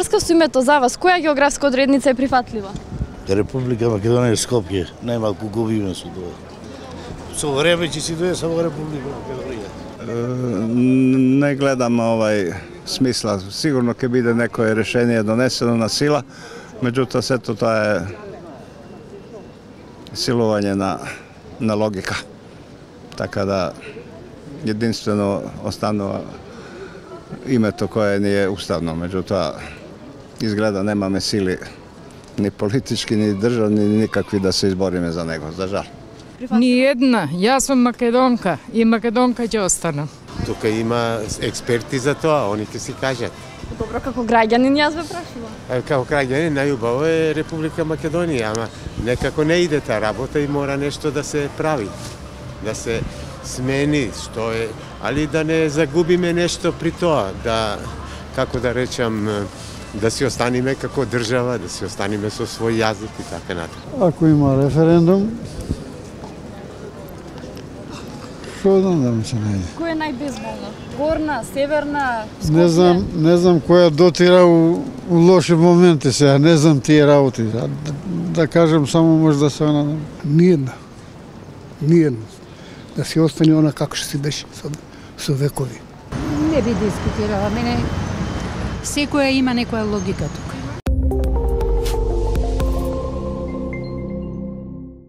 врска со името за вас, која географска одредница е прифатлива? Република Македонија Скопје, најмалку губиме со тоа. Со време ќе си дое само Република Македонија. Не гледам смисла. Сигурно ќе биде некое решение донесено на сила, меѓутоа сето тоа е силување на логика. Така да единствено останува името кое ни е уставно, меѓутоа изгледа немаме сили ни политички, ни државни, ни никакви да се избориме за него, за жал. Ни една, јас сум македонка и македонка ќе останам. Тука има експерти за тоа, они ќе си кажат. Добро, како граѓанин јас ве прашувам. Како граѓанин најубаво е Република Македонија, ама некако не иде таа работа и мора нешто да се прави, да се смени, што е, али да не загубиме нешто при тоа, да, како да речам, да си останеме како држава, да си останеме со свој јазик и така натаму. Ако има референдум, што да ми се најде? Која е најбезболна? Горна, северна, Скопје? Не знам која дотира у лоши моменти сега, не знам тие работи. Да кажем само може да се надам. Ниједна. Ниједна. Да си остане она како што си беше со векови. Не би дискутирала. Мене секоја има некоја логика.